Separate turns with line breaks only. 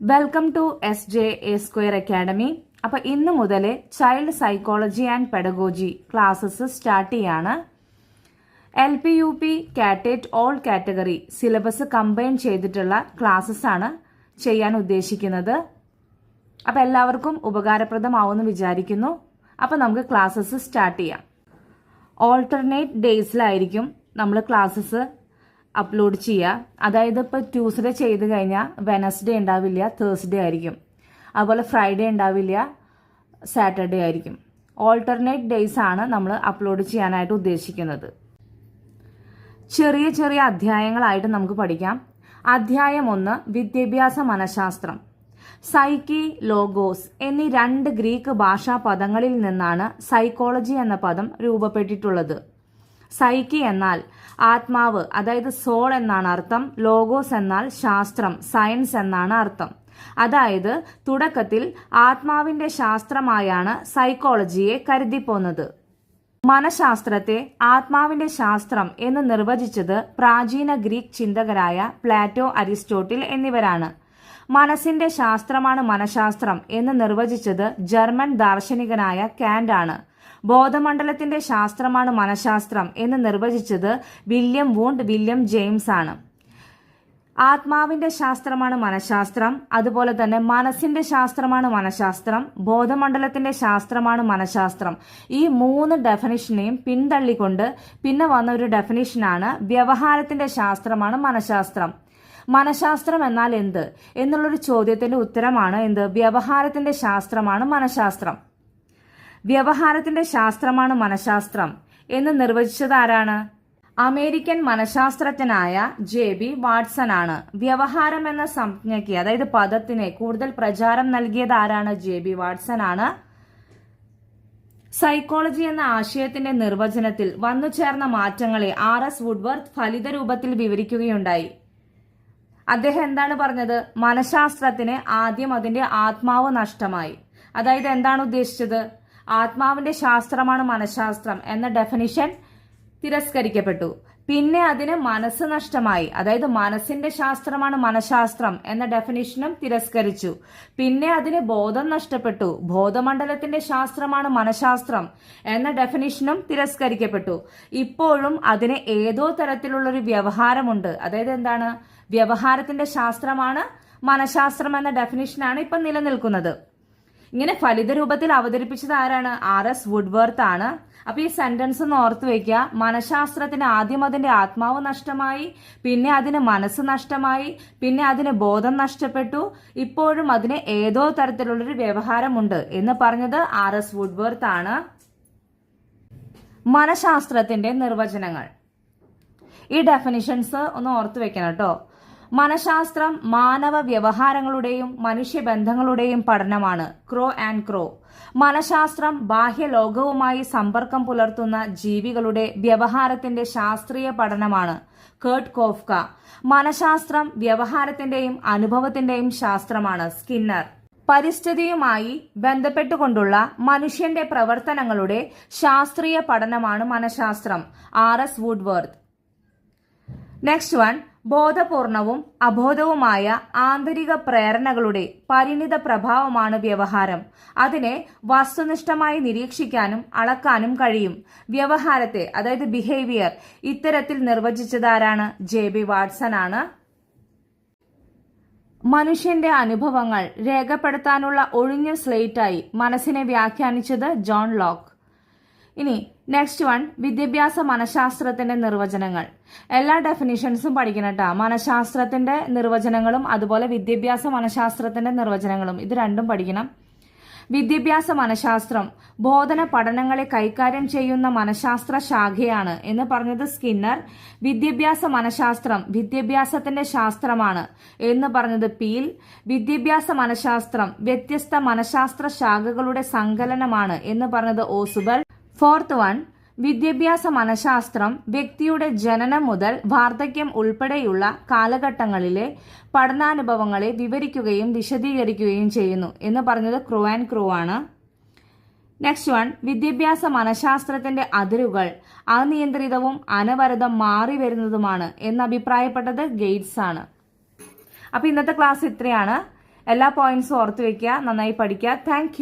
Welcome to SJ academy. അപ്പോൾ ഇന്ന് മുതൽ child psychology and pedagogy classes start ചെയ്യാണ്. LP UP കാറ്ററ്റ് ഓൾ കാറ്റഗറി സിലബസ് കമ്പൈൻ ചെയ്തിട്ടുള്ള ക്ലാസ്സസ് ആണ് ചെയ്യാൻ ഉദ്ദേശിക്കുന്നത്. അപ്പോൾ എല്ലാവർക്കും ഉപകാരപ്രദമാവുമെന്ന് വിചാരിക്കുന്നു. അപ്പോൾ നമുക്ക് ക്ലാസ്സസ് സ്റ്റാർട്ട് ചെയ്യാം. ഓൾട്ടർനേറ്റ് ഡേയ്സിലായിരിക്കും നമ്മൾ ക്ലാസ്സസ് അപ്ലോഡ് ചെയ്യുക. അതായത് ഇപ്പോൾ ട്യൂസ്ഡേ ചെയ്ത് കഴിഞ്ഞാൽ വെനസ്ഡേ ഉണ്ടാവില്ല, തേഴ്സ്ഡേ ആയിരിക്കും. അതുപോലെ ഫ്രൈഡേ ഉണ്ടാവില്ല, സാറ്റർഡേ ആയിരിക്കും. ഓൾട്ടർനേറ്റ് ഡേയ്സ് ആണ് നമ്മൾ അപ്ലോഡ് ചെയ്യാനായിട്ട് ഉദ്ദേശിക്കുന്നത്. ചെറിയ ചെറിയ അധ്യായങ്ങളായിട്ട് നമുക്ക് പഠിക്കാം. അധ്യായം 1 വിദ്യാഭ്യാസ മനഃശാസ്ത്രം. സൈക്കി, ലോഗോസ് എന്നീ 2 ഗ്രീക്ക് ഭാഷാ പദങ്ങളിൽ നിന്നാണ് സൈക്കോളജി എന്ന പദം രൂപപ്പെട്ടിട്ടുള്ളത്. സൈക്കി എന്നാൽ ആത്മാവ്, അതായത് സോൾ എന്നാണ് അർത്ഥം. ലോഗോസ് എന്നാൽ ശാസ്ത്രം, സയൻസ് എന്നാണ് അർത്ഥം. അതായത് തുടക്കത്തിൽ ആത്മാവിന്റെ ശാസ്ത്രമായാണ് സൈക്കോളജിയെ കരുതിപ്പോന്നത്. മനഃശാസ്ത്രത്തെ ആത്മാവിന്റെ ശാസ്ത്രം എന്ന് നിർവചിച്ചത് പ്രാചീന ഗ്രീക്ക് ചിന്തകരായ പ്ലാറ്റോ, അരിസ്റ്റോട്ടിൽ എന്നിവരാണ്. മനസ്സിന്റെ ശാസ്ത്രമാണ് മനഃശാസ്ത്രം എന്ന് നിർവചിച്ചത് ജർമ്മൻ ദാർശനികനായ കാന്റ് ആണ്. ബോധമണ്ഡലത്തിന്റെ ശാസ്ത്രമാണ് മനഃശാസ്ത്രം എന്ന് നിർവചിച്ചത് വില്യം ജെയിംസ് ആണ്. ആത്മാവിന്റെ ശാസ്ത്രമാണ് മനഃശാസ്ത്രം, അതുപോലെ തന്നെ മനസ്സിന്റെ ശാസ്ത്രമാണ് മനഃശാസ്ത്രം, ബോധമണ്ഡലത്തിന്റെ ശാസ്ത്രമാണ് മനഃശാസ്ത്രം. ഈ 3 ഡെഫിനിഷനെയും പിന്തള്ളിക്കൊണ്ട് പിന്നെ വന്ന ഒരു ഡെഫിനിഷനാണ് വ്യവഹാരത്തിന്റെ ശാസ്ത്രമാണ് മനഃശാസ്ത്രം. മനഃശാസ്ത്രം എന്നാൽ എന്ത് എന്നുള്ളൊരു ചോദ്യത്തിന്റെ ഉത്തരമാണ് എന്ത്? വ്യവഹാരത്തിന്റെ ശാസ്ത്രമാണ് മനഃശാസ്ത്രം. വ്യവഹാരത്തിന്റെ ശാസ്ത്രമാണ് മനഃശാസ്ത്രം എന്ന് നിർവചിച്ചത് ആരാണ്? അമേരിക്കൻ മനഃശാസ്ത്രജ്ഞനായ JB വാട്സൺ ആണ്. വ്യവഹാരം എന്ന സംജ്ഞയ്ക്ക്, അതായത് പദത്തിന് കൂടുതൽ പ്രചാരം നൽകിയത് ആരാണ്? JB വാട്സൺ ആണ്. സൈക്കോളജി എന്ന ആശയത്തിന്റെ നിർവചനത്തിൽ വന്നുചേർന്ന മാറ്റങ്ങളെ RS വുഡ്വർത്ത് ഫലിത രൂപത്തിൽ വിവരിക്കുകയുണ്ടായി. അദ്ദേഹം എന്താണ് പറഞ്ഞത്? മനഃശാസ്ത്രത്തിന് ആദ്യം അതിന്റെ ആത്മാവ് നഷ്ടമായി. അതായത് എന്താണ് ഉദ്ദേശിച്ചത്? ആത്മാവിന്റെ ശാസ്ത്രമാണ് മനഃശാസ്ത്രം എന്ന ഡെഫിനിഷൻ തിരസ്കരിക്കപ്പെട്ടു. പിന്നെ അതിന് മനസ്സ് നഷ്ടമായി. അതായത് മനസ്സിന്റെ ശാസ്ത്രമാണ് മനഃശാസ്ത്രം എന്ന ഡെഫിനിഷനും തിരസ്കരിച്ചു. പിന്നെ അതിന് ബോധം നഷ്ടപ്പെട്ടു. ബോധമണ്ഡലത്തിന്റെ ശാസ്ത്രമാണ് മനഃശാസ്ത്രം എന്ന ഡെഫിനിഷനും തിരസ്കരിക്കപ്പെട്ടു. ഇപ്പോഴും അതിന് ഏതോ തരത്തിലുള്ളൊരു വ്യവഹാരമുണ്ട്. അതായത് എന്താണ്? വ്യവഹാരത്തിന്റെ ശാസ്ത്രമാണ് മനഃശാസ്ത്രം എന്ന ഡെഫിനിഷനാണ് ഇപ്പം നിലനിൽക്കുന്നത്. ഇങ്ങനെ ഫലിത രൂപത്തിൽ അവതരിപ്പിച്ചത് ആരാണ്? RS വുഡ്വർത്ത് ആണ്. അപ്പൊ ഈ സെന്റൻസ് ഒന്ന് ഓർത്തു വെക്കുക. മനഃശാസ്ത്രത്തിന് ആദ്യം അതിന്റെ ആത്മാവ് നഷ്ടമായി, പിന്നെ അതിന് മനസ്സ് നഷ്ടമായി, പിന്നെ അതിന് ബോധം നഷ്ടപ്പെട്ടു, ഇപ്പോഴും അതിന് ഏതോ തരത്തിലുള്ളൊരു വ്യവഹാരമുണ്ട് എന്ന് പറഞ്ഞത് RS വുഡ്വർത്ത് ആണ്. മനഃശാസ്ത്രത്തിന്റെ നിർവചനങ്ങൾ. ഈ ഡെഫിനിഷൻസ് ഒന്ന് ഓർത്തു വെക്കണം കേട്ടോ. മനഃശാസ്ത്രം മാനവ വ്യവഹാരങ്ങളുടെയും മനുഷ്യബന്ധങ്ങളുടെയും പഠനമാണ്. ക്രോ. മനഃശാസ്ത്രം ബാഹ്യലോകവുമായി സമ്പർക്കം പുലർത്തുന്ന ജീവികളുടെ വ്യവഹാരത്തിന്റെ ശാസ്ത്രീയ പഠനമാണ്. Kurt Koffka. മനഃശാസ്ത്രം വ്യവഹാരത്തിന്റെയും അനുഭവത്തിന്റെയും ശാസ്ത്രമാണ്. സ്കിന്നർ. പരിസ്ഥിതിയുമായി ബന്ധപ്പെട്ടുകൊണ്ടുള്ള മനുഷ്യന്റെ പ്രവർത്തനങ്ങളുടെ ശാസ്ത്രീയ പഠനമാണ് മനഃശാസ്ത്രം. RS Woodworth. നെക്സ്റ്റ് വൺ, ബോധപൂർണവും അബോധവുമായ ആന്തരിക പ്രേരണകളുടെ പരിണിത പ്രഭാവമാണ് വ്യവഹാരം. അതിനെ വസ്തുനിഷ്ഠമായി നിരീക്ഷിക്കാനും അളക്കാനും കഴിയും. വ്യവഹാരത്തെ, അതായത് ബിഹേവിയർ, ഇത്തരത്തിൽ നിർവചിച്ചത് ആരാണ്? JB വാട്സൺ ആണ്. മനുഷ്യന്റെ അനുഭവങ്ങൾ രേഖപ്പെടുത്താനുള്ള ഒഴിഞ്ഞ സ്ലേറ്റായി മനസ്സിനെ വ്യാഖ്യാനിച്ചത് ജോൺ ലോക്ക്. ഇനി നെക്സ്റ്റ് വൺ, വിദ്യാഭ്യാസ മനഃശാസ്ത്രത്തിന്റെ നിർവചനങ്ങൾ. എല്ലാ ഡെഫിനിഷൻസും പഠിക്കണം കേട്ടോ. മനഃശാസ്ത്രത്തിന്റെ നിർവചനങ്ങളും അതുപോലെ വിദ്യാഭ്യാസ മനഃശാസ്ത്രത്തിന്റെ നിർവചനങ്ങളും, ഇത് രണ്ടും പഠിക്കണം. വിദ്യാഭ്യാസ മനഃശാസ്ത്രം ബോധന പഠനങ്ങളെ കൈകാര്യം ചെയ്യുന്ന മനഃശാസ്ത്ര ശാഖയാണ് എന്ന് പറഞ്ഞത് സ്കിന്നർ. വിദ്യാഭ്യാസ മനഃശാസ്ത്രം വിദ്യാഭ്യാസത്തിന്റെ ശാസ്ത്രമാണ് എന്ന് പറഞ്ഞത് പീൽ. വിദ്യാഭ്യാസ മനഃശാസ്ത്രം വ്യത്യസ്ത മനഃശാസ്ത്ര ശാഖകളുടെ സങ്കലനമാണ് എന്ന് പറഞ്ഞത് ഓസുബൽ. ഫോർത്ത് വൺ, വിദ്യാഭ്യാസ മനഃശാസ്ത്രം വ്യക്തിയുടെ ജനനം മുതൽ വാർദ്ധക്യം ഉൾപ്പെടെയുള്ള കാലഘട്ടങ്ങളിലെ പഠനാനുഭവങ്ങളെ വിവരിക്കുകയും വിശദീകരിക്കുകയും ചെയ്യുന്നു എന്ന് പറഞ്ഞത് ക്രോ ആണ്. നെക്സ്റ്റ് വൺ, വിദ്യാഭ്യാസ മനഃശാസ്ത്രത്തിന്റെ അതിരുകൾ അനിയന്ത്രിതവും അനവരതം മാറി വരുന്നതുമാണ് എന്ന് അഭിപ്രായപ്പെട്ടത് ഗേറ്റ്സ് ആണ്. അപ്പൊ ഇന്നത്തെ ക്ലാസ് ഇത്രയാണ്. എല്ലാ പോയിന്റ്സും ഓർത്ത് വെക്കുക, നന്നായി പഠിക്കുക. താങ്ക്